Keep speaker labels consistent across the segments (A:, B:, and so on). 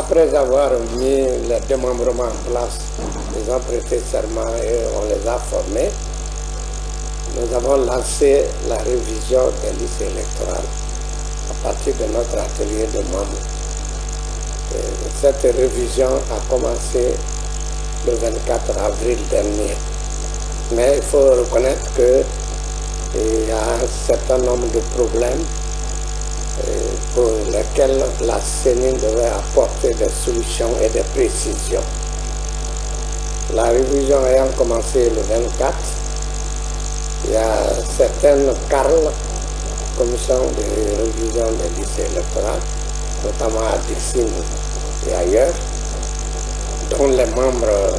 A: après avoir mis le démembrement en place, ils ont prêté serment et on les a formés. Nous avons lancé la révision des listes électorales à partir de notre atelier de membres. Cette révision a commencé le 24 avril dernier. Mais il faut reconnaître qu'il y a un certain nombre de problèmes pour lesquels la CENI devait apporter des solutions et des précisions. La révision ayant commencé le 24, il y a certaines CARL, commission de révision des listes électorales, notamment à Dixine et ailleurs, dont les membres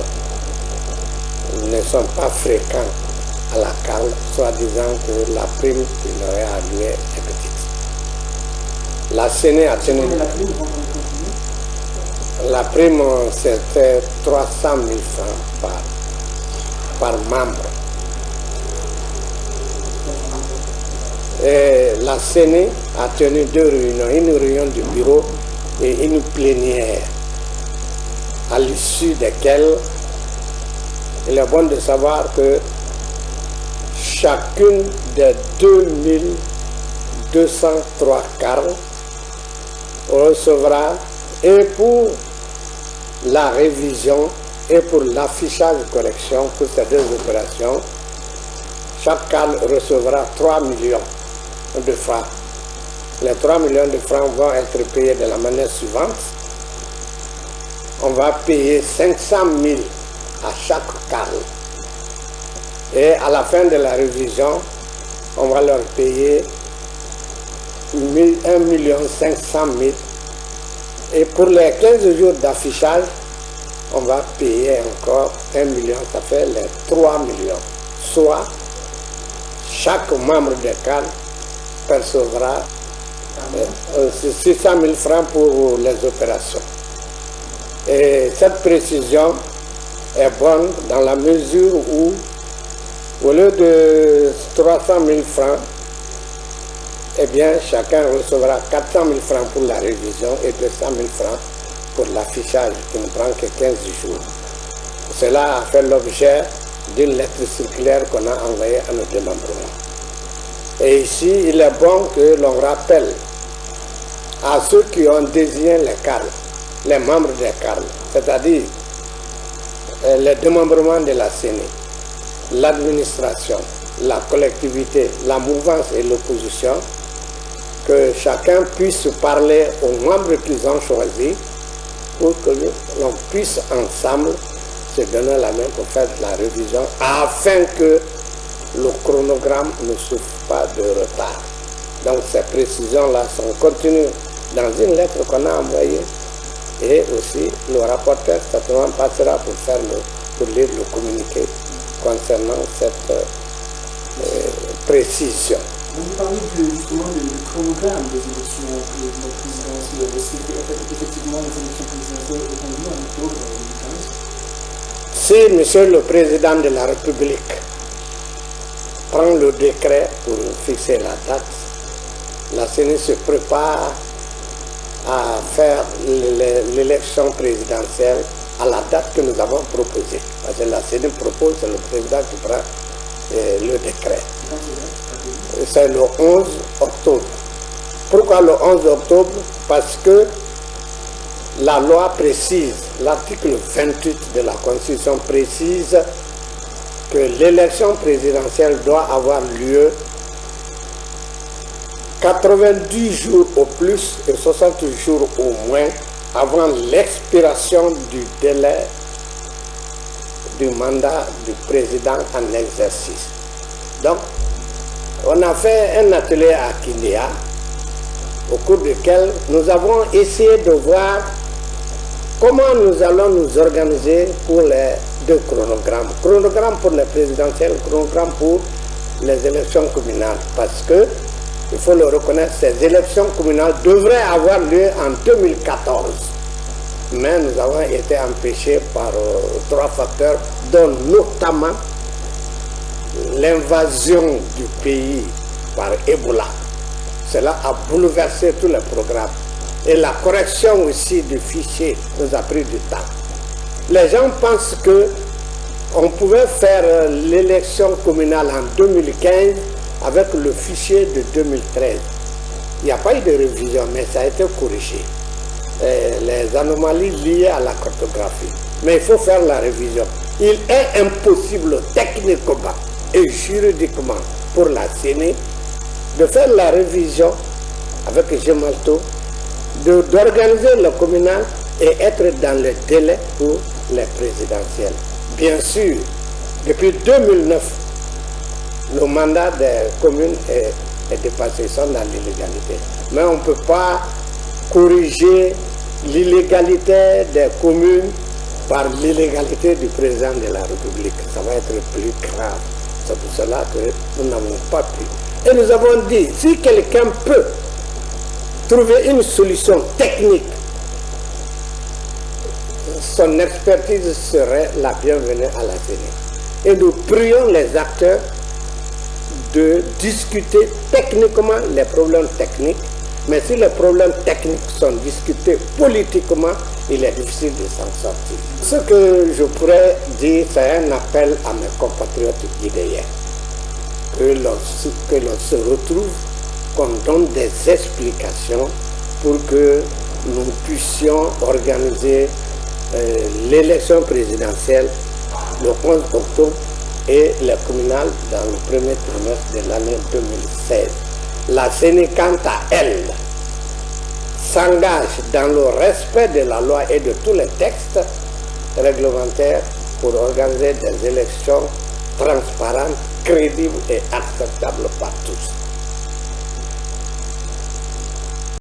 A: ne sont pas fréquents à la CARL, soi-disant que la prime qu'ils auraient allouée est petite. La CENI a tenu... La prime, c'était 300 000 francs par membre. Et la CENI a tenu deux réunions, une réunion du bureau et une plénière, à l'issue desquelles il est bon de savoir que chacune des 2203 cartes recevra, et pour la révision et pour l'affichage de correction pour ces deux opérations, chaque carte recevra 3 millions de francs. Les 3 millions de francs vont être payés de la manière suivante. On va payer 500 000 à chaque carte. Et à la fin de la révision, on va leur payer 1 500 000. Et pour les 15 jours d'affichage, on va payer encore 1 million, ça fait les 3 millions. Soit, chaque membre de CARL percevra 600 000 francs pour les opérations. Et cette précision est bonne dans la mesure où, au lieu de 300 000 francs, eh bien, chacun recevra 400 000 francs pour la révision et 200 000 francs pour l'affichage, qui ne prend que 15 jours. Cela a fait l'objet d'une lettre circulaire qu'on a envoyée à nos démembrements. Et ici, il est bon que l'on rappelle à ceux qui ont désigné les CARL, les membres des CARL, c'est-à-dire les démembrements de la CENI, l'administration, la collectivité, la mouvance et l'opposition, que chacun puisse parler aux membres qu'ils ont choisis pour que l'on puisse ensemble se donner la main pour faire de la révision afin que le chronogramme ne souffre pas de retard. Donc ces précisions-là sont contenues dans une lettre qu'on a envoyée et aussi le rapporteur certainement passera pour lire le communiqué concernant cette précision.
B: Vous parlez justement du chronogramme des élections présidentielles. Est-ce que effectivement les élections présidentielles auront lieu en octobre 2015?
A: Si Monsieur le Président de la République prend le décret pour fixer la date, la CENI se prépare à faire l'élection présidentielle à la date que nous avons proposée. Parce que la CENI propose, c'est le président qui prend le décret. C'est le 11 octobre. Pourquoi le 11 octobre? Parce que la loi précise, l'article 28 de la Constitution précise que l'élection présidentielle doit avoir lieu 90 jours au plus et 60 jours au moins avant l'expiration du délai du mandat du président en exercice. Donc, on a fait un atelier à Kindia, au cours duquel nous avons essayé de voir comment nous allons nous organiser pour les deux chronogrammes. Chronogramme pour les présidentielles, chronogramme pour les élections communales. Parce que, il faut le reconnaître, ces élections communales devraient avoir lieu en 2014. Mais nous avons été empêchés par 3 facteurs, dont notamment l'invasion du pays par Ebola. Cela a bouleversé tous les programmes. Et la correction aussi du fichier nous a pris du temps. Les gens pensent que on pouvait faire l'élection communale en 2015 avec le fichier de 2013. Il n'y a pas eu de révision, mais ça a été corrigé. Les anomalies liées à la cartographie. Mais il faut faire la révision. Il est impossible techniquement et juridiquement pour la CENI de faire la révision avec Gemalto, d'organiser le communal et être dans le délai pour les présidentielles. Bien sûr, depuis 2009, le mandat des communes est dépassé, ils sont dans l'illégalité. Mais on ne peut pas corriger l'illégalité des communes par l'illégalité du président de la République. Ça va être plus grave. C'est pour cela que nous n'avons pas pu. Et nous avons dit, si quelqu'un peut trouver une solution technique, son expertise serait la bienvenue à la CENI. Et nous prions les acteurs de discuter techniquement les problèmes techniques, mais si les problèmes techniques sont discutés politiquement, il est difficile de s'en sortir. Ce que je pourrais dire, c'est un appel à mes compatriotes guinéens, que l'on se retrouve, qu'on donne des explications pour que nous puissions organiser l'élection présidentielle le 11 octobre et les communales dans le premier trimestre de l'année 2016. La CENI, quant à elle, s'engage dans le respect de la loi et de tous les textes réglementaires pour organiser des élections transparentes, crédibles et acceptables par tous.